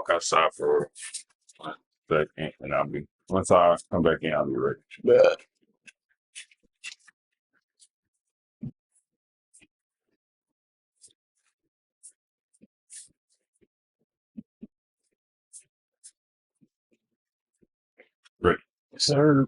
walk outside for a second, and once I come back in, I'll be ready. But Ready. sir,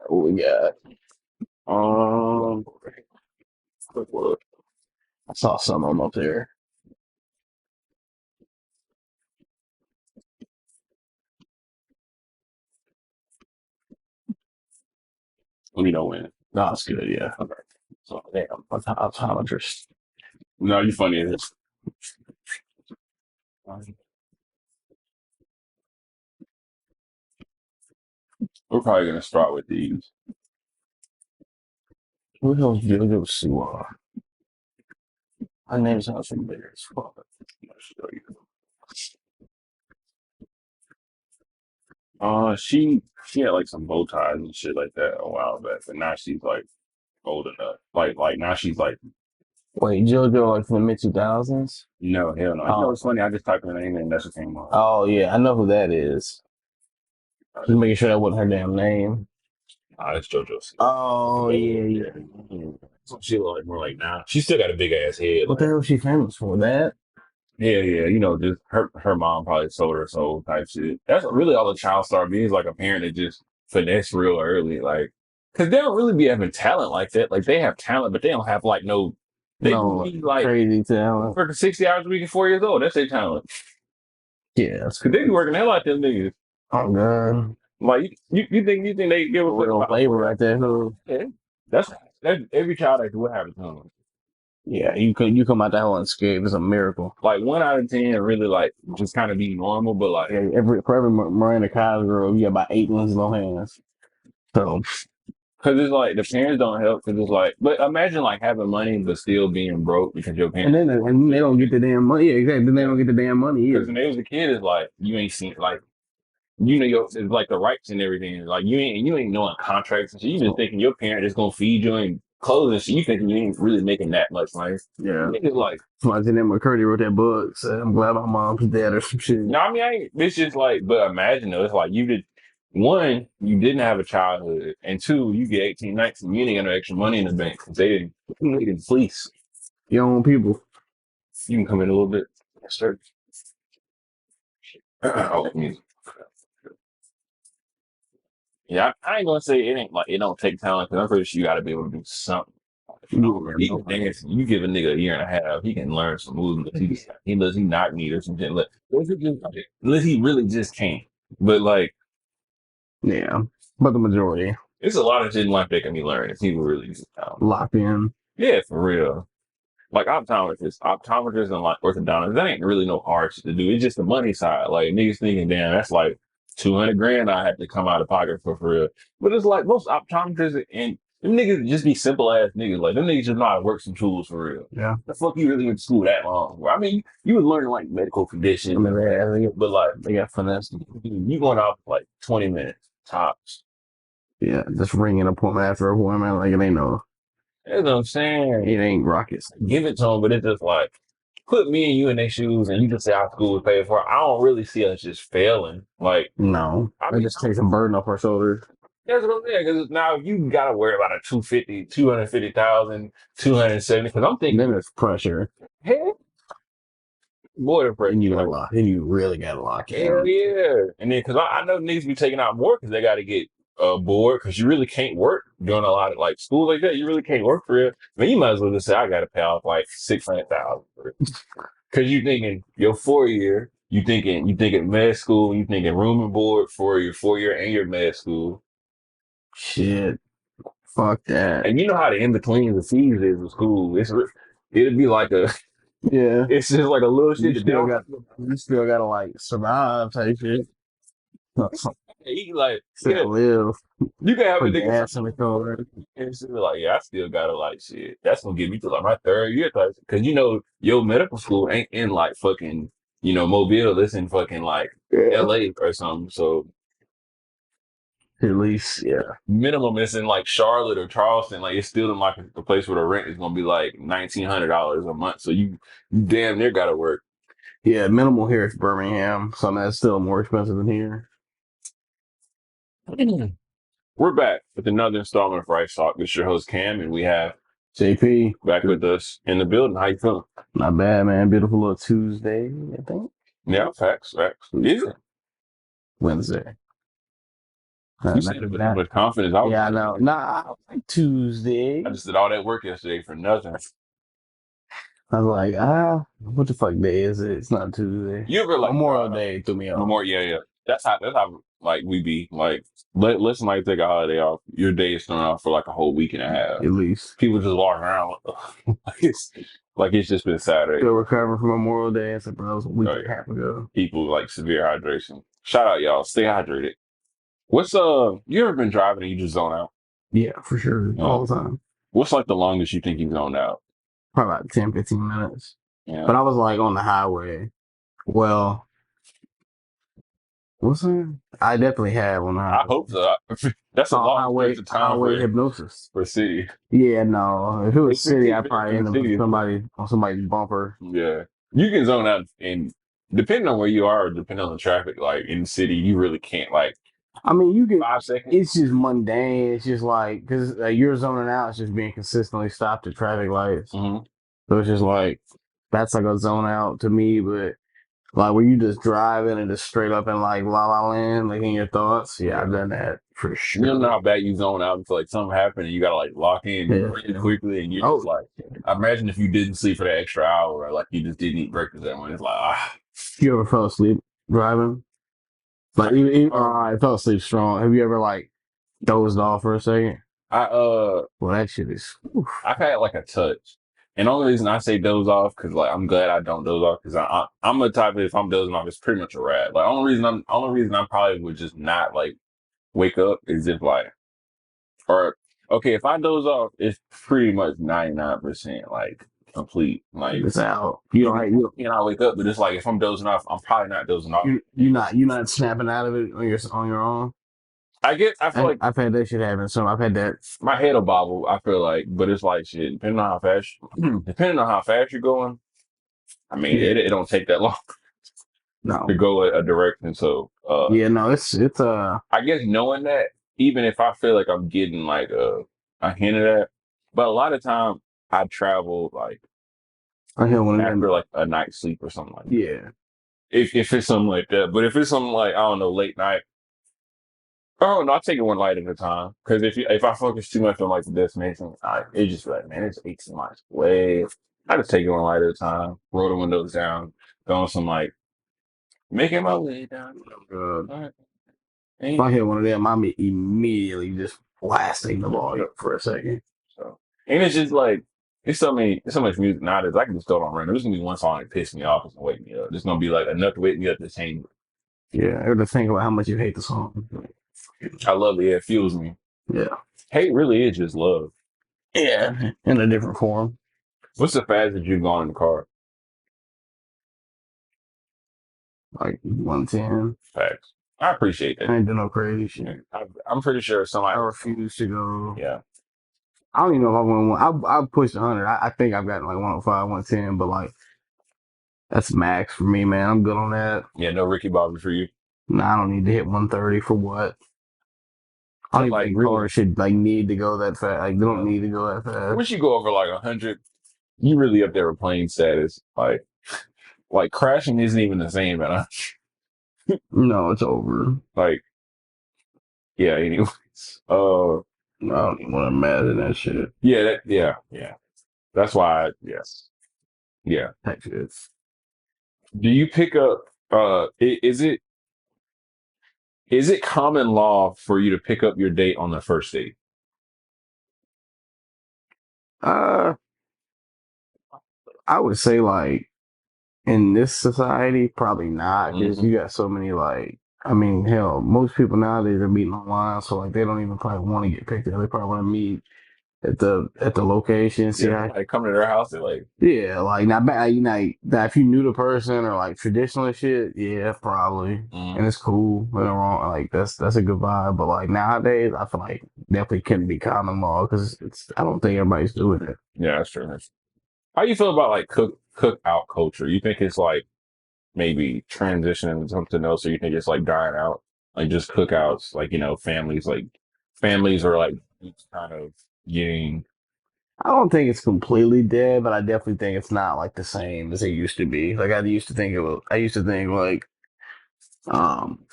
what we got? Um, I saw some of them up there. let me know when. No, it's good. Yeah. Okay. So damn, optometrist. No, you funny as this. We're probably gonna start with these. Who the hell's JoJo Siwa? Her name sounds familiar as fuck. I'll show you. She had like some bow ties and shit like that a while back, but now she's like old enough. Like now she's like, Wait, JoJo like from the mid 2000s? no, hell no. You know, it's funny. I just typed her name in and that's what came up. Oh yeah, I know who that is. Just making sure that wasn't her damn name. It's JoJo. Oh yeah. So she look like more like now. She still got a big ass head. What the hell is she famous for? That? Yeah. You know, just her mom probably sold her soul type shit. That's really all a child star means, like a parent that just finesse real early, like, cause they don't really be having talent like that. Like they have talent, but they don't have like no. They be like crazy talent. working 60 hours a week at 4 years old. That's their talent. Yeah, that's Cause they be working the hell out them niggas. Oh god. Like you think they give a fuck Real about labor right there. Yeah. That's every child that what happens to them. Yeah, you come out that hole unscathed. It's a miracle. Like 1 out of 10 really like just kind of be normal, but like Yeah, for every Miranda Cosgrove, you got about 8 Lindsay Lohans. So, cause it's like the parents don't help. Cause it's like, but imagine like having money but still being broke because your parents. and then they don't get the damn money. Yeah, exactly. Then they don't get the damn money Because either. when they was a kid, it's like you ain't seen like you know it's like the rights and everything. Like you ain't knowing contracts and shit. You just thinking your parent is gonna feed you and clothes and shit. You thinking you ain't really making that much money. Yeah. It's like Somebody said that McCurdy wrote that book. So I'm glad my mom's dead or some shit. no, I mean it's just like, but imagine though, it's like you did. One, you didn't have a childhood, and two, you get 18, 19, you ain't got no extra money in the bank because they didn't fleece. Your own people. You can come in a little bit. Yes, sir. Oh, music. Yeah, I ain't gonna say it ain't like it don't take talent because I'm pretty sure you got to be able to do something. He can dance. You give a nigga a year and a half, he can learn some moves. He knock me or some shit. Unless he really just can't. But like, Yeah, but the majority it's a lot of shit in life that can be learned if people really just locked in. Yeah, for real. Like optometrists and like orthodontists, that ain't really no hard shit to do. It's just the money side. Like niggas thinking, damn, that's like 200 grand I had to come out of pocket for real. But it's like most optometrists and them niggas just be simple ass niggas. Like them niggas just know how to work some tools for real. Yeah. The fuck you really went to school that long for? I mean, you was learning like medical conditions, but like they got finesse. You going out for like 20 minutes tops. Yeah, just ringing appointment after appointment, like it ain't no. That's what I'm saying. It ain't rockets. Give it to them, but it's just like put me and you in their shoes, and you just say our school was paid for. I don't really see us just failing. Like no, I mean, just take some burden off our shoulders. That's what I'm saying. Because now you got to worry about a 250,000, 270. Because I'm thinking then there's pressure. Hell, more than pressure. And you gotta lock. Then you really gotta lock in. Hell yeah. And then because I know niggas be taking out more because they got to get bored because you really can't work doing a lot of like school like that. You really can't work for it. I mean, you might as well just say I got to pay off like 600,000 for it. Because you thinking your 4 year, you thinking med school, you thinking room and board for your 4 year and your med school. Shit, fuck that. And you know how the in between the fees is with school. It'd be like a yeah. It's just like a little shit. You still gotta like survive type shit. He like, Still yeah, live. you can have a Put nigga gas in the car. and she be like, yeah, I still gotta like shit. That's gonna get me to like my third year because you know your medical school ain't in like fucking Mobile. It's in fucking like Yeah. L.A. or something. So At least, yeah. minimum it's in like Charlotte or Charleston. Like it's still in like a place where the rent is gonna be like $1,900 a month. So you damn near gotta work. Yeah, minimal here is Birmingham, so that's still more expensive than here. We're back with another installment of Rice Talk. This is your host Cam, and we have JP, back with us in the building. How you feeling? not bad, man. Beautiful little Tuesday, I think. Yeah, facts. Is it? Wednesday. You Not said it even with, that. with confidence. I was Yeah, I like, know. Nah, like Tuesday. I just did all that work yesterday for nothing. I was like, what the fuck day is it? It's not Tuesday. You ever like Memorial drive out? Day threw me off. Memorial, yeah. That's how like we be like let's like take a holiday off. Your day is thrown off for like a whole week and a half. At least. People just walk around like it's just been Saturday. Still recovering from Memorial Day. I said, bro, it was a week Oh and a yeah. half ago. People like severe hydration. Shout out y'all. Stay hydrated. What's you ever been driving and you just zone out? Yeah, for sure. All the time. What's like the longest you think you've zoned out? Probably about 10, 15 minutes. Yeah. But I was like on the highway. Well, what's that? I definitely have on the I highway. hope so. That's a long stretch of time highway hypnosis. for city. Yeah, no. If it was It's city, 15 I'd minutes probably in end the up city. on somebody's bumper. Yeah. You can zone out and depending on where you are, depending on the traffic, like in the city, you really can't like I mean, you can. 5 seconds. It's just mundane. It's just like because you're zoning out. It's just being consistently stopped at traffic lights. Mm-hmm. So it's just like that's like a zone out to me. But like where you just driving and just straight up in like la la land, like in your thoughts. Yeah, I've done that for sure. You don't know how bad you zone out until like something happened and you gotta like lock in really quickly and you're just like I imagine if you didn't sleep for that extra hour or like you just didn't eat breakfast that morning, it's like You ever fell asleep driving? Like I fell asleep strong. Have you ever like dozed off for a second? Well, that shit is. Oof. I've had like a touch. And the only reason I say doze off because like I'm glad I don't doze off because I'm a type of if I'm dozing off it's pretty much a rat. Like only reason I probably would just not like wake up is if like or okay if I doze off it's pretty much 99% like complete like It's out. you know, wake up but it's like if I'm dozing off I'm probably not dozing off. You're not snapping out of it on your own. I feel like I've had that shit happen. So I've had that. my head will bobble. I feel like, but it's like shit. Depending on how fast you're going, I mean, it don't take that long No. to go a direction. So, Yeah, no, it's I guess knowing that, even if I feel like I'm getting like a hint of that, but a lot of time I travel like I hear one of after them. like a night's sleep or something like that. Yeah. If it's something like that, but if it's something like I don't know, late night. Oh no, I take it one light at a time. Because if I focus too much on like the destination, it just like man, it's 18 miles away. I just take it one light at a time, roll the windows down, go on some like making my way down. All If I hear one of them, I'm immediately just blasting the volume for a second. So and it's just like it's so much music nowadays. I can just throw it on random. There's gonna be one song that pisses me off and wake me up. There's gonna be like enough to wake me up to change. Yeah, I got to think about how much you hate the song. I love it. Yeah, it fuels me. Yeah. Hate really is just love. Yeah, in a different form. What's the fastest you've gone in the car? Like 110. Facts. I appreciate that. I ain't do no crazy shit. I'm pretty sure somebody. I refuse to go. Yeah. I don't even know if I went one. I pushed 100. I think I've gotten like 105, 110, but like that's max for me, man. I'm good on that. Yeah, no Ricky Bobby for you. Nah, I don't need to hit 130 for what? I don't even think cars should like need to go that fast. Like they don't need to go that fast. Once you go over like 100, you really up there with plane status. Like crashing isn't even the same, man. No, it's over. Like, yeah. Anyways, I don't even want to imagine that shit. Yeah. That's why. Yes. Yeah. That shit. Do you pick up? Is it common law for you to pick up your date on the first date? I would say like in this society, probably not because you got so many like I mean, hell, most people nowadays are meeting online, so like they don't even probably want to get picked up. They probably want to meet at the location. See Yeah, how like come to their house and like, yeah, like not bad. You know, that if you knew the person or like traditional shit, yeah, probably, and it's cool. Nothing wrong. Like that's a good vibe. But like nowadays, I feel like definitely couldn't be common law because it's. I don't think everybody's doing it. yeah, that's true. How you feel about like cookout culture? You think it's like maybe transitioning to something else, or you think it's like dying out? Like just cookouts, like families are like kind of getting. I don't think it's completely dead, but I definitely think it's not like the same as it used to be. Like I used to think it was. I used to think like um,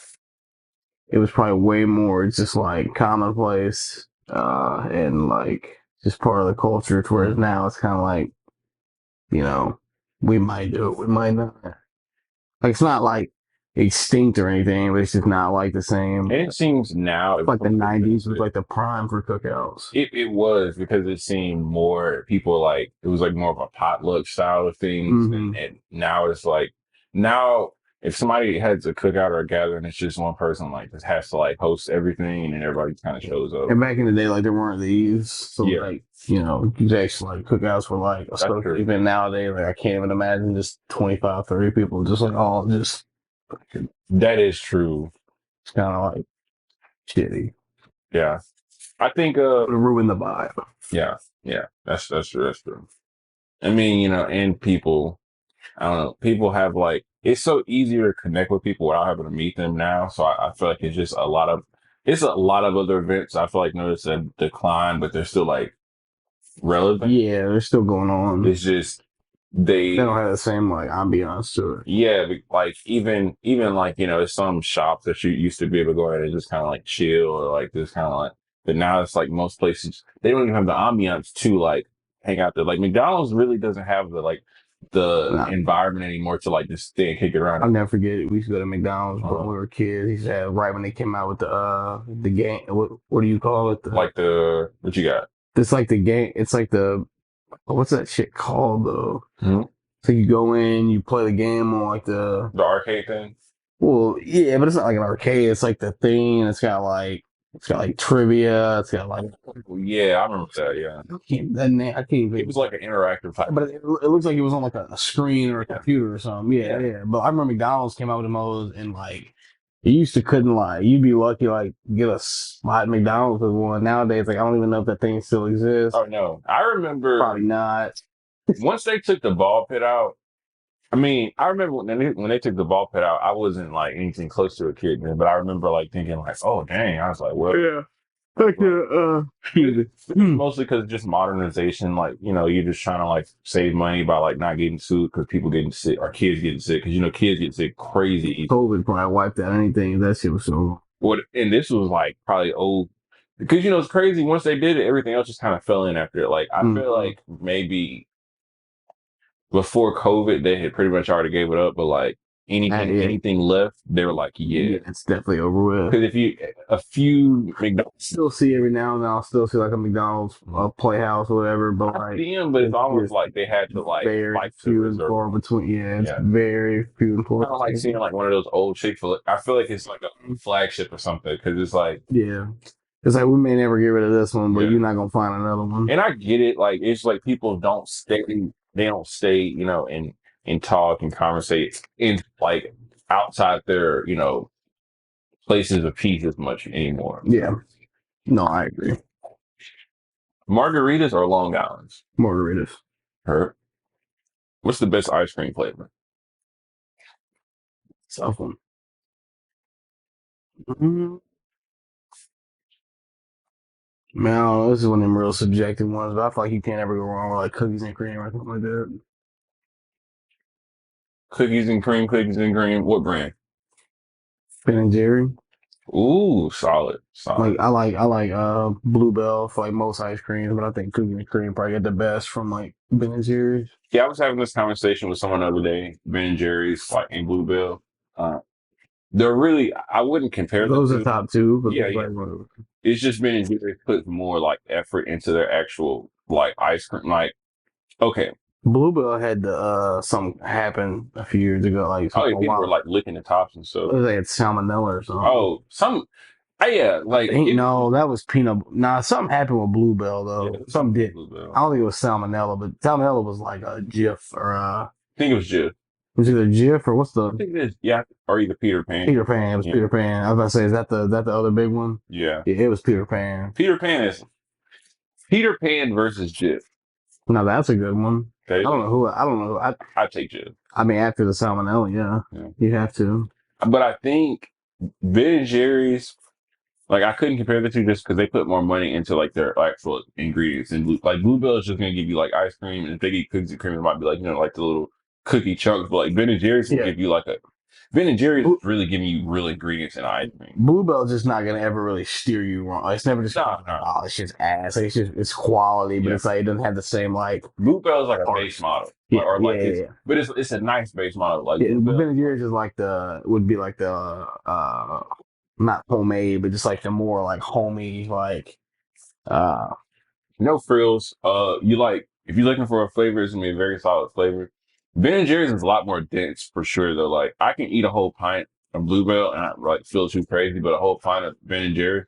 it was probably way more just like commonplace, and like just part of the culture. To whereas now it's kind of like you know, we might do it, we might not. Like it's not like extinct or anything, but it's just not like the same. And it seems now, Like the '90s was like the prime for cookouts. it was because it seemed more people like it was like more of a potluck style of things, and now it's like now if somebody has a cookout or a gathering, it's just one person like just has to like host everything, and everybody kind of shows up. And back in the day, like there weren't these, so Yeah, like you actually like cookouts were like a stuff. Even nowadays, like I can't even imagine just 25, 30 people just like all just. that is true. It's kind of like shitty. Yeah, I think Would ruin the vibe. yeah, yeah, that's true. That's true. I mean, and people, I don't know, people have like, it's so easier to connect with people without having to meet them now. So I feel like it's a lot of other events. I feel like notice a decline, but they're still like relevant. Yeah, they're still going on. It's just, They don't have the same like ambiance to it. yeah, like even like, there's some shops that you used to be able to go in and just kind of like chill or like just kind of like, but now it's like most places, they don't even have the ambiance to like hang out there. Like McDonald's really doesn't have the environment anymore to like just stay and kick it around. I'll never forget it. We used to go to McDonald's when we were kids. He said right when they came out with the game. What do you call it? Like what you got? It's like the game. It's like what's that shit called though? Mm-hmm. So you go in, you play the game on like the arcade thing. Well, yeah, but it's not like an arcade. It's like the thing. It's got like trivia. It's got like yeah, I remember that. Yeah, I can't even. It was like an interactive type, but it looks like it was on like a screen or a computer or something. Yeah. But I remember McDonald's came out with those and like you used to couldn't like you'd be lucky like get a spot at McDonald's with one. Nowadays, like I don't even know if that thing still exists. Oh no, I remember probably not. Once they took the ball pit out. I mean, I remember when they took the ball pit out, I wasn't like anything close to a kid then, but I remember like thinking like, oh dang, I was like, well, yeah. Like mostly because just modernization, like you're just trying to like save money by like not getting sued because people getting sick or kids getting sick because kids get sick crazy. COVID probably wiped out anything. That shit was so. And this was like probably old because it's crazy. Once they did it, everything else just kind of fell in after it. Like I feel like maybe before COVID, they had pretty much already gave it up, but like anything left, they were like, yeah, it's definitely over with. Because a few McDonald's, still see every now and then, I'll still see like a McDonald's Playhouse or whatever, but like, see them, but it's almost like they had to like very few and far between. Yeah, it's very few and far. I don't like seeing like one of those old Chick-fil-A. I feel like it's like a flagship or something because it's like it's like we may never get rid of this one, but you're not gonna find another one. And I get it, like it's like people don't stay. They don't stay, and talk and conversate in like outside their, places of peace as much anymore. Yeah. No, I agree. Margaritas or Long Islands? Margaritas. Her. What's the best ice cream flavor? Tough one. Mm-hmm. Man, I don't know, this is one of them real subjective ones, but I feel like you can't ever go wrong with like cookies and cream or something like that. Cookies and cream. What brand? Ben and Jerry. Ooh, solid. Like I like Bluebell for like most ice creams, but I think cookies and cream probably get the best from like Ben and Jerry's. Yeah, I was having this conversation with someone the other day. Ben and Jerry's like and Bluebell. They're really, I wouldn't compare them. Those are top two, but it's just Ben and Jerry's put more like effort into their actual like ice cream. Like, okay, Bluebell had the something happen a few years ago, like Oh, a yeah, people were while. like licking the tops and stuff. They had salmonella or something. Oh, yeah, I like think it. no, that was peanut. Nah, something happened with Bluebell Yeah, though. Something something did. I Bluebell. don't think it was salmonella, but salmonella was like a Jif or I think it was just. was it a Jif or what's I the think it is. Yeah, or either Peter Pan. Peter Pan? It was Yeah, Peter Pan. I was about to say, is that the other big one? yeah. Yeah, it was Peter Pan. Peter Pan is Peter Pan versus Jif. Now that's a good one. That I is don't a know good who. one. I don't know. I take Jif. I mean, after the salmonella, yeah, Yeah. you have to. But I think Ben and Jerry's, like I couldn't compare the two just because they put more money into like their actual ingredients. And like Bluebell is just gonna give you like ice cream, and if they get cookies and cream, it might be like like the little cookie chunks. But like Ben and Jerry's will Yeah, give you like a Ben and Jerry's is really giving you real ingredients in ice cream. Bluebell's just not gonna ever really steer you wrong. It's never just gonna No, be like, no. oh, it's just ass. Like, it's quality, but Yeah. it's like it doesn't have the same like Bluebell is like a base parts. model. Yeah, Or yeah, like yeah, yeah. but it's a nice base model. Like Yeah, but Bluebell. Ben and Jerry's is like the would be like the not homemade, but just like the more like homey like uh No frills. You like if you're looking for a flavor, it's gonna be a very solid flavor. Ben and Jerry's is a lot more dense for sure though. Like I can eat a whole pint of Bluebell and not like feel too crazy, but a whole pint of Ben and Jerry's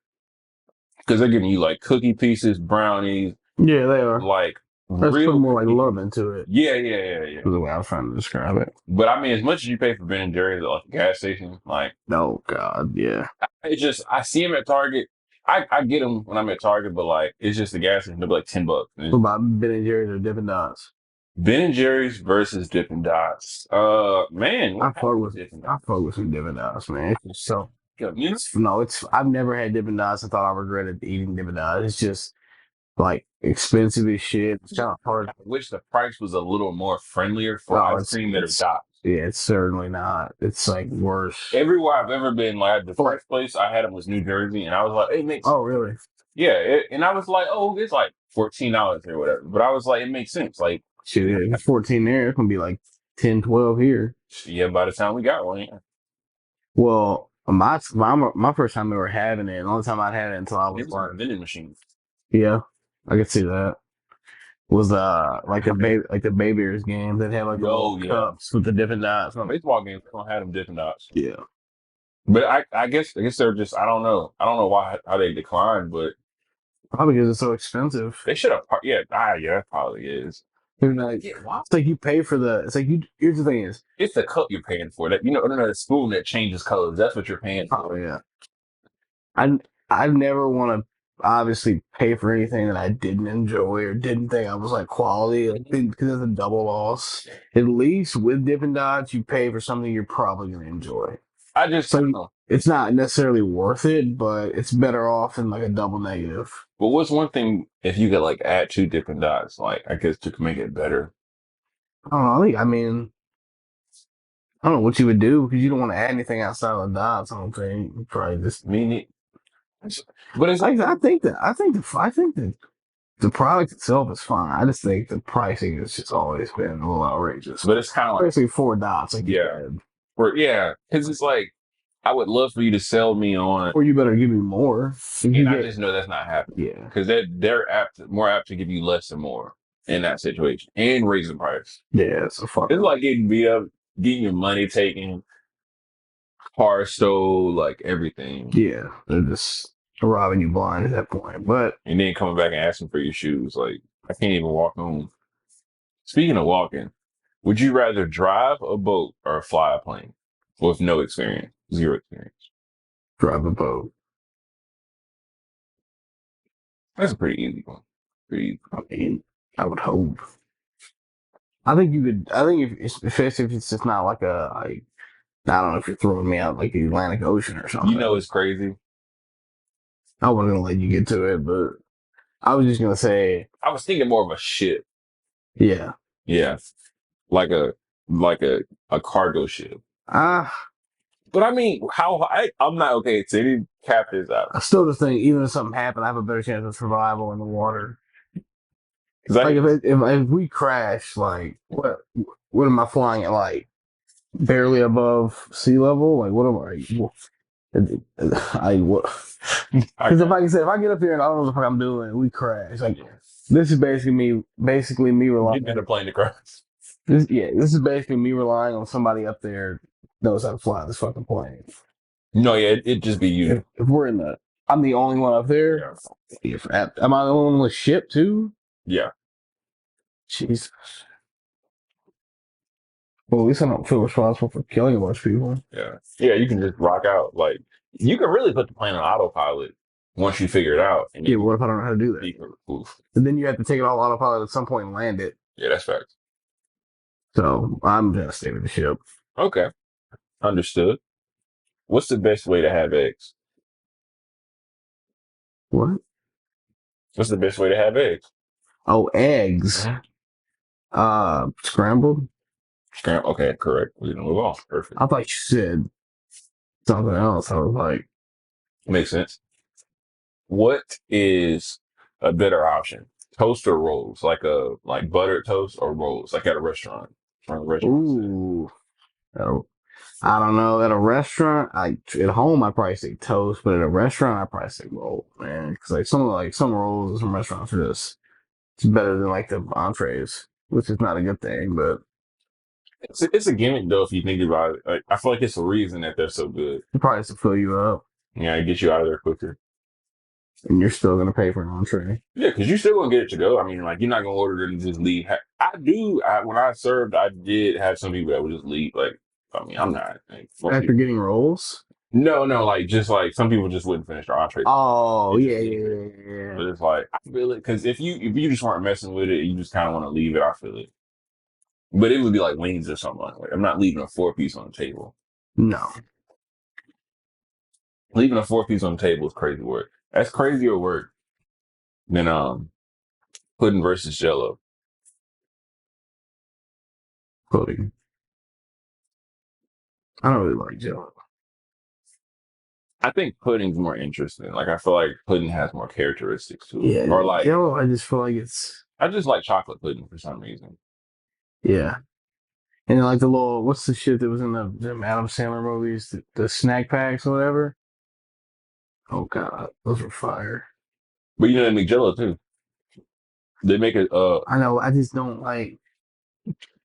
because they're giving you like cookie pieces, brownies, yeah, they are. like Let's put real more like cookie love pieces. into it. Yeah, yeah, yeah, yeah. Is the way I was trying to describe it. But I mean, as much as you pay for Ben and Jerry's at like a gas station, like Oh God, yeah. it's just I see them at Target. I get them when I'm at Target, but like it's just the gas station. They'll be like $10. What about Ben and Jerry's or Dippin' Dots? Ben and Jerry's versus Dippin' Dots. Man, I what fuck happened with with Dippin' I Dots? fuck with some Dippin' Dots, man. It's just so You know, no, it's I've never had Dippin' Dots. I thought I regretted eating Dippin' Dots. It's just like expensive as shit. It's kind of hard. I wish the price was a little more friendlier for Oh, ice cream than it's dots. yeah, it's certainly not. It's like worse. Everywhere I've ever been, like the first place I had them was New Jersey, and I was like, it makes Oh, really? yeah, and I was like, oh, it's like $14 or whatever. But I was like, it makes sense. Like, Shit, if it's 14 there, it's gonna be like 10, 12 here. yeah, by the time we got one, yeah. Well, my first time ever having it, the only time I'd had it until I It was was on like, a vending machine. yeah, I could see that. Was like the Babyers game that had like the little Oh yeah, cups with the different dots. baseball games don't have them Dippin' Dots. Yeah, But I guess they're just I don't know why how they declined, but probably because it's so expensive. they should have. Yeah, yeah, that probably is. They're like, Yeah, why? it's like you pay for the. It's like you. Here's the thing is, It's the cup you're paying for. That the spoon that changes colors. That's what you're paying oh for. yeah, I I never want to obviously pay for anything that I didn't enjoy or didn't think I was like quality, like because it's a double loss. At least with Dippin' Dots, you pay for something you're probably gonna enjoy. I just I don't So know. it's not necessarily worth it, but it's better off than like a double negative. But what's one thing if you could like add two Dippin' Dots, like I guess to make it better? I don't know. I mean, I don't know what you would do because you don't want to add anything outside of the dots. I don't think. You probably just. I mean, but it's Like, I think that the product itself is fine. I just think the pricing has just always been a little outrageous. but it's kind of like Especially four dots, like you yeah, said. because it's like I would love for you to sell me on, Or you better give me more. If you and I get, just know that's not happening yeah, because more apt to give you less and more in that situation and raise the price. yeah, it's a It's fucking like getting beat up, getting your money taken, car stole, like everything, yeah. They're just robbing you blind at that point. But and then coming back and asking for your shoes. Like I can't even walk home. Speaking of walking, would you rather drive a boat or fly a plane with no experience, zero experience? drive a boat. That's a pretty easy one. Pretty easy. I mean, I would hope. I think you could. I think especially if it's just not like a like. I don't know if you're throwing me out like the Atlantic Ocean or something. You know it's crazy. I wasn't gonna let you get to it, but I was just gonna say, I was thinking more of a ship. yeah. Yeah, like a cargo ship. Ah, But I mean, I'm not okay. So any captives out I still just think even if something happened, I have a better chance of survival in the water. because Like if we crash, like what am I flying at? Like barely above sea level? Like what am I? What? I Because if I get up here and I don't know what the fuck I'm doing, we crash. Like This is basically me Getting into relying. playing the crowds. This is basically me relying on somebody up there knows how to fly this fucking plane. No, yeah, it just be you. If we're in the, I'm the only one up there. Yeah. Am I the only one with ship too? Yeah. Jesus. Well, at least I don't feel responsible for killing a bunch of people. Yeah. Yeah, you can just rock out. Like you can really put the plane on autopilot once you figure it out. And Yeah, then but what if I don't know how to do that? you can poof. And then you have to take it all autopilot at some point and land it. Yeah, that's fact. So I'm gonna stay with the ship. Okay. Understood. What's the best way to have eggs? What? What's the best way to have eggs? Oh, eggs. Mhm. Scrambled. Scram. Okay, correct. We're gonna move on. Perfect. I thought you said something else. I was like, Makes sense. What is a better option? Toast or rolls? Like buttered toast or rolls? Like at a restaurant. From a restaurant setting. ooh. I don't know. At a restaurant, at home I probably say toast, but at a restaurant I probably say roll, man. Because some rolls and some restaurants are just it's better than like the entrees, which is not a good thing, but It's a gimmick though if you think about it. Like, I feel like it's a reason that they're so good. it probably has to fill you up, Yeah, it gets you out of there quicker. and you're still gonna pay for an entree. Yeah, because you still gonna get it to go. I mean, like you're not gonna order it and just leave. When I served, I did have some people that would just leave. Like, I mean, I'm not. Like, After getting rolls. no, like just like some people just wouldn't finish their entree. Oh It's yeah, just yeah, easier. yeah, yeah. But it's like I feel it because if you just weren't messing with it, you just kind of want to leave it. I feel it. But it would be like wings or something. Like I'm not leaving a 4-piece on the table. No, Leaving a 4-piece on the table is crazy work. That's crazier work than pudding versus Jello. pudding. I don't really like Jello. I think pudding's more interesting. Like I feel like pudding has more characteristics to it. Yeah, Or like Jello. I just feel like it's I just like chocolate pudding for some reason. yeah. And then like the little what's the shit that was in the Adam Sandler movies, the snack packs or whatever. Oh god, those were fire. But you know they make Jello too. They make it I know. I just don't like.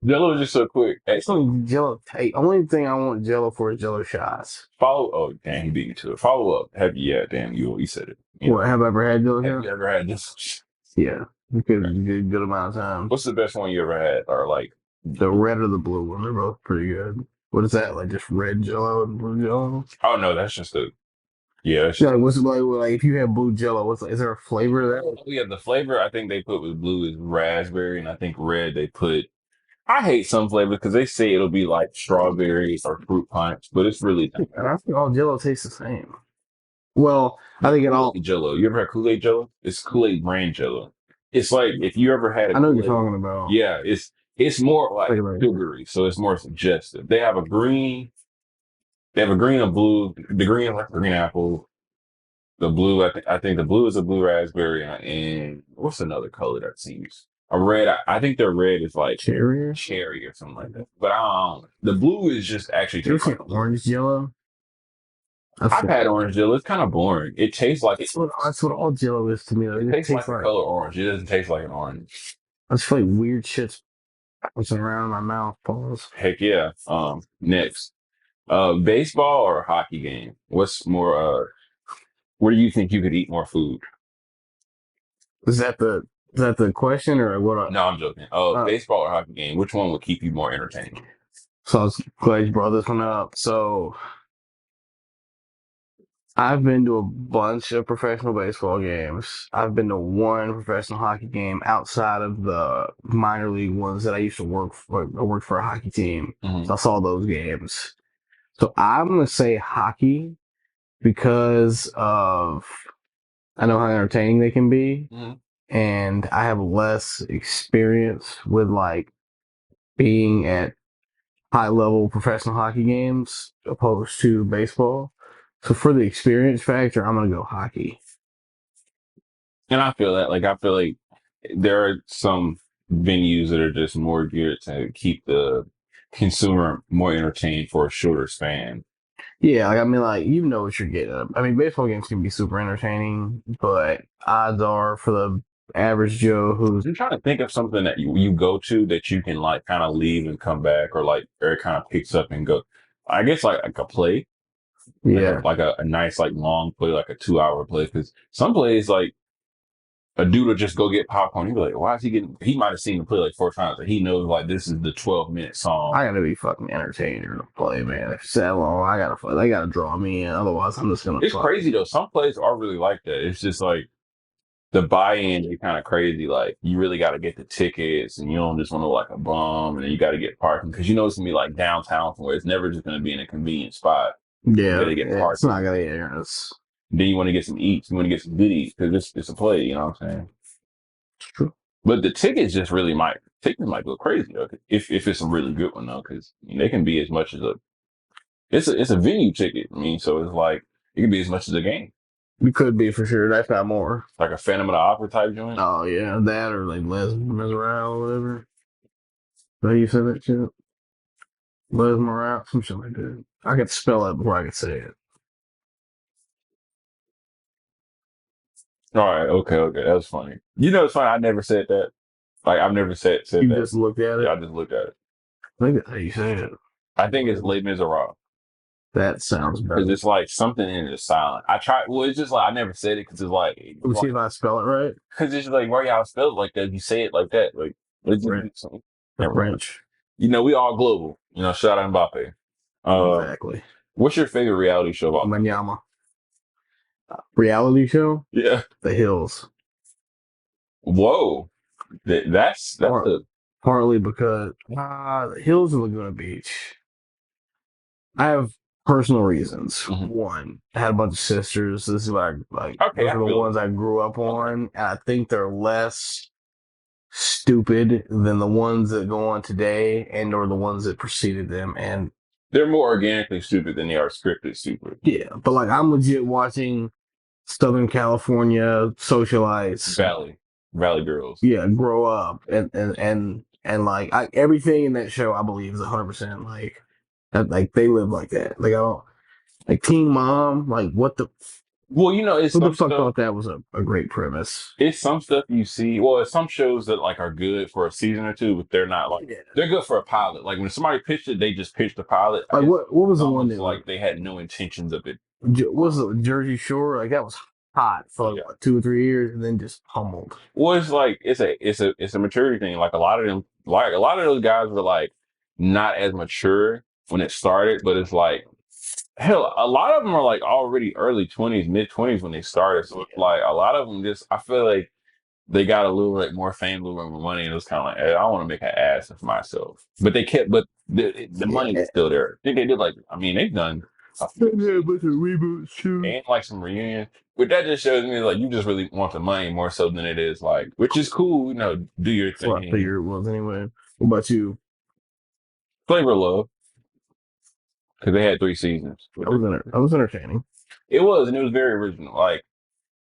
Jello is just so quick. Hey, It's only Jello. Hey, only thing I want Jello for is Jello shots. follow. Oh, damn, he beat me to it. Follow up. Have you? Yeah, damn, you said it. You What know, have I ever had Jello have shots? you ever had this? Yeah, because a good amount of times. What's the best one you ever had? Or like, The red or the blue one, they're both pretty good. What is that? Like just red Jello and blue Jello? oh no, that's just a yeah. That's Yeah, just, like what's it like if you have blue Jello? Is there a flavor to oh that? yeah, the flavor I think they put with blue is raspberry, and I think red they put. I hate some flavors because they say it'll be like strawberries or fruit punch, but it's really not. And I think all Jello tastes the same. Well, I think it all. Kool-Aid Jello. You ever had Kool-Aid Jello? It's Kool-Aid brand Jello. It's like if you ever had a I know what you're Kool-Aid. talking about. Yeah, it's more like Like, like, sugary, so it's more suggestive. They have a green. They have a green and blue. The green is like green apple. The blue, I think the blue is a blue raspberry, and what's another color that seems a red? I think their red is like cherry. cherry or something like that. But I don't. The blue is just actually You ever tastes seen like blue. orange Jello? I've had orange Jello. It's kind of boring. It tastes like That's what all Jello is to me. Though. it It just tastes like tastes the like color orange. It doesn't taste like an orange. I just feel like weird shit's bouncing around in my mouth. Pause. Heck yeah. Next, baseball or hockey game? What's more? Where do you think you could eat more food? Is that the is that the question or what? No, I'm joking. Uh, Baseball or hockey game? Which one would keep you more entertained? so I was glad you brought this one up. So I've been to a bunch of professional baseball games. I've been to one professional hockey game outside of the minor league ones that I used to work for. I worked for a hockey team. Mm-hmm. So I saw those games. So I'm gonna say hockey because of I know how entertaining they can be, Mm-hmm. and I have less experience with like being at high level professional hockey games opposed to baseball. So for the experience factor, I'm gonna go hockey. And I feel that. Like I feel like there are some venues that are just more geared to keep the consumer more entertained for a shorter span. Yeah, like I mean, like you know what you're getting. I mean, baseball games can be super entertaining, but odds are for the average Joe who's I'm trying to think of something that you go to that you can like kind of leave and come back, or like or it kind of picks up and go. I guess like a play, yeah. like a nice like long play, like a 2 hour play. Because some plays like a dude will just go get popcorn. He'd be like, why is he getting? He might have seen the play like 4 times, but he knows like this is the 12-minute song. I gotta be fucking entertained during the play, man. If it's that long, I gotta they gotta draw me in. Otherwise, I'm just gonna It's crazy though. Some plays are really like that. It's just like the buy-in is kind of crazy. Like you really got to get the tickets, and you don't just want to look like a bum, and then you got to get parking because you know it's gonna be like downtown somewhere. It's never just gonna be in a convenient spot. You got Yeah, to get it's not parking. gonna get it's Then you want to get some eats. You want to get some good eats because it's a play. You know what I'm saying? true. But the tickets might go crazy though, if it's a really good one though, because they can be as much as it's a venue ticket. I mean, so it's like it can be as much as a game, We could be for sure. That's not more. like a Phantom of the Opera type joint. Oh yeah, that or like Les Miserables or whatever. How you say that shit? Les Miserables, some shit like that. I could spell it before I could say it. All right, okay, that was funny. You know, it's funny. I never said that. Like I've never said You that. just looked at Yeah, it. I just looked at it. I think that's how you say it. I think it's Les Miserables That sounds because better. it's like something in it is silent. I tried. Well, it's just like I never said it because it's like Let me see if I spell it right. because it's just like why y'all spell it like that. You say it like that. Like it's French. just The never mind. French. You know, we all global. You know, shout out Mbappe. Exactly. What's your favorite reality show of all time? Manyama. Reality show? Yeah. The Hills. Whoa. That's Part, a partly because the Hills in Laguna Beach. I have personal reasons. mhm. One, I had a bunch of sisters. This is like Okay. those I are the feel it. ones I grew up Okay. on, and I think they're less stupid than the ones that go on today and or the ones that preceded them. And They're more organically stupid than they are scripted stupid. yeah, but like I'm legit watching Southern California socialites, Valley Girls. yeah, grow up and like everything in that show I believe is 100% like that, like they live like that. Like I don't like Teen Mom, like Well, you know, who the fuck thought that was a great premise? it's some stuff you see. Well, it's some shows that like are good for a season or two, but they're not like Yeah. they're good for a pilot. Like when somebody pitched it, they just pitched the pilot. I Like guess what was it's the one almost that was like they had no intentions of it. was it Jersey Shore? Like that was hot for like Yeah. what, 2 or 3 years and then just pummeled. Well, it's like it's a maturity thing. Like a lot of those guys were like not as mature when it started, but it's like hell, a lot of them are like already early 20s, mid 20s when they started. So it's like a lot of them just I feel like they got a little like more fame, a little more money, and it was kind of like, hey, I want to make an ass of myself. But they kept, but the money Yeah. was still there. I think they did like, I mean, they've done a Yeah, few but the reboots too. and like some reunions. But that just shows me like you just really want the money more so than it is like, which is cool, you know, do your That's what I thing. figured it was anyway. What about you? Flavor of Love, because they had 3 seasons. That was entertaining. It was, and it was very original. Like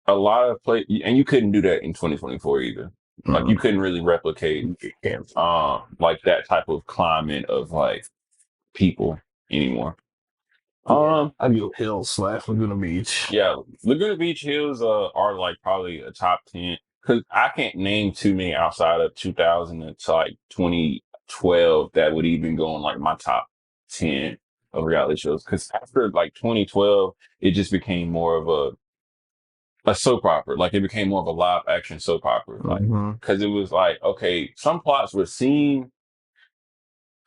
a lot of play, and you couldn't do that in 2024 either. Like you Mm. couldn't really replicate Yeah. like that type of climate of like people anymore. Yeah. Um, I'd go Hills slash Laguna Beach. yeah, Laguna Beach Hills are like probably a top 10 because I can't name too many outside of 2000 to like 2012 that would even go on like my top 10 of reality shows. Because after like 2012, it just became more of a soap opera. Like it became more of a live action soap opera. Like Mm-hmm. because it was like okay, some plots were seen.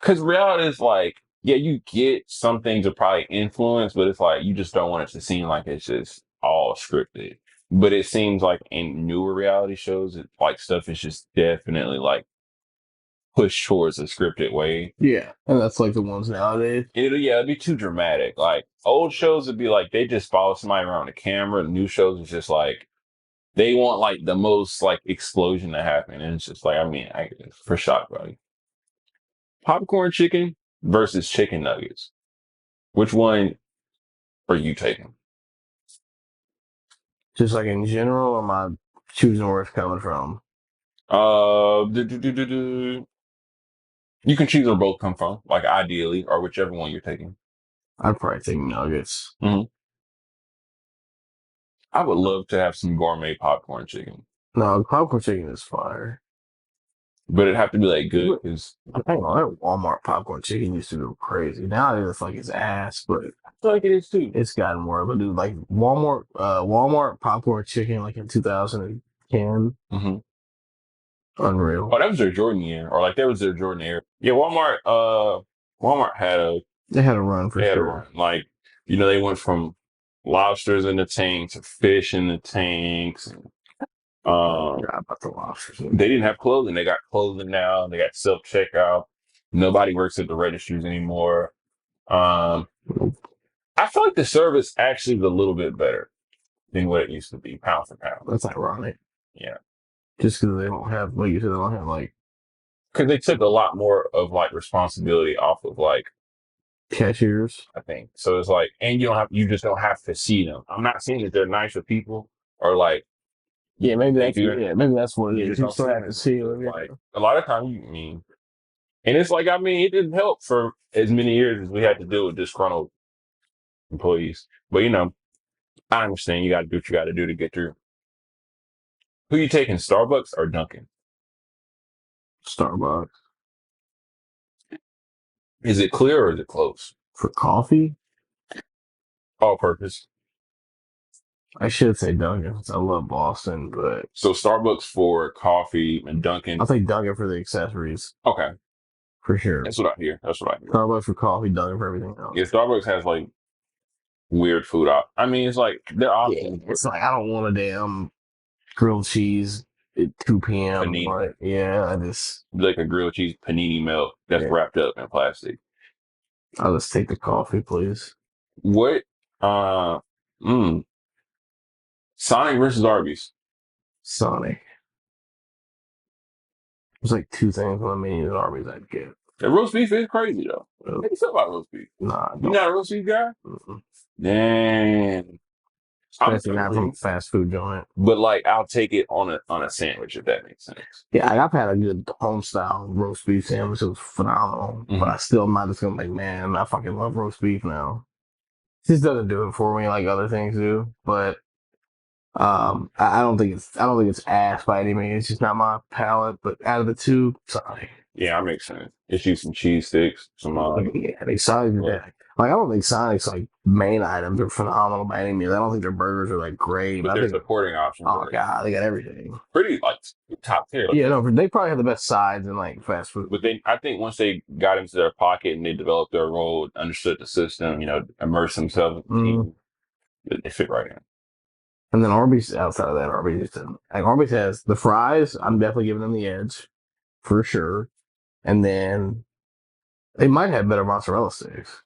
Because reality is like, yeah, you get some things are probably influence, but it's like you just don't want it to seem like it's just all scripted. But it seems like in newer reality shows, it, like stuff is just definitely like pushed towards a scripted way. Yeah, and that's like the ones nowadays. It'd be too dramatic. Like old shows would be like they just follow somebody around the camera. New shows is just like they want like the most like explosion to happen, and it's just like I mean, for shock value. Popcorn chicken versus chicken nuggets. Which one are you taking? Just like in general, or am I choosing where it's coming from? You can choose where both come from, like ideally, or whichever one you're taking. I'd probably take nuggets. hmm I would love to have some gourmet popcorn chicken. No, popcorn chicken is fire. but it'd have to be like good because Hang on, that Walmart popcorn chicken used to go crazy. Now it's like it's ass, but I feel like it is too. it's gotten more. But dude, like Walmart popcorn chicken, like in 2010, Mm-hmm. unreal. Oh, that was their Jordan year, or like that was their Jordan era. Yeah, Walmart had a They had a run for they had a sure. run. Like, you know, they went from lobsters in the tank to fish in the tanks. Forgot about the lobsters. They didn't have clothing. They got clothing now. They got self checkout. Nobody works at the registries anymore. Um, I feel like the service actually is a little bit better than what it used to be, pound for pound. That's ironic. Yeah. Just because they don't have, like you said, they don't have like Because they took a lot more of like responsibility off of like, cashiers. I think. So it's like, and you just don't have to see them. I'm not saying that they're nicer people or like, Yeah, maybe they that's do. maybe that's what it You is. just You don't still see have them to as see much. them. Yeah. Like, a lot of times you mean, and it's like, I mean, it didn't help for as many years as we had to deal with disgruntled employees. But you know, I understand you got to do what you got to do to get through. Who you taking, Starbucks or Dunkin'? Starbucks Is it clear or is it close? for coffee. All purpose. I should say Dunkin'. I love Boston, but So Starbucks for coffee and Dunkin'. I'll take Dunkin' for the accessories Okay, for sure. that's what I hear. That's what I hear. Starbucks for coffee, Dunkin' for everything Yeah, else. Starbucks has like weird food I mean, it's like their Yeah, options. it's like I don't want a damn grilled cheese at 2 p.m. Panini, Like, yeah, I just like a grilled cheese panini milk that's yeah, wrapped up in plastic. I'll just take the coffee, please. What? Uh, mm, Sonic versus Arby's. Sonic. There's like two things on the menu at Arby's I'd get. The roast beef is crazy though. Uh, How you feel about roast beef? Nah, You don't. not a roast beef guy? Mm-mm. Damn. I'm Especially not from a fast food joint. but like I'll take it on a sandwich if that makes sense. Yeah, like, I've had a good home style roast beef sandwich. It was phenomenal. But I still am not just gonna like, man, I fucking love roast beef now. It just doesn't do it for me like other things do. But I don't think it's ass by any means. It's just not my palate. But out of the two, sorry. Yeah, that makes sense. It's you some cheese sticks, some Yeah, they Sonic. yeah. Like I don't think Sonic's like main items are phenomenal by any means. I don't think their burgers are like great. But But I their think supporting options oh are god, they got everything. pretty like top tier. Like, Yeah, no, they probably have the best sides in like fast food. but I think once they got into their pocket and they developed their role, understood the system, you know, immersed themselves in the team, they fit right in. And then Arby's outside of that, Arby's has the fries. I'm definitely giving them the edge for sure. And then they might have better mozzarella sticks.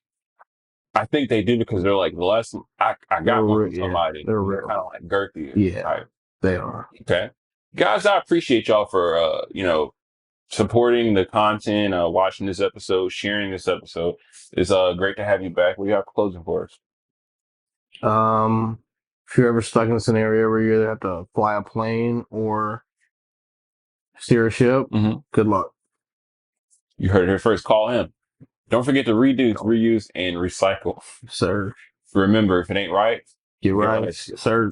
I think they do because they're like the last I got one from Yeah, somebody. they're They're real. kind of like girthy. Yeah, Type. they are. Okay. Guys, I appreciate y'all for you know, supporting the content, watching this episode, sharing this episode. It's great to have you back. What do you have closing for us? If you're ever stuck in a scenario where you either have to fly a plane or steer a ship, good luck. You heard it here first. Call him. Don't forget to reduce, reuse, and recycle. Sir. Remember, if it ain't right, Get right. Sir.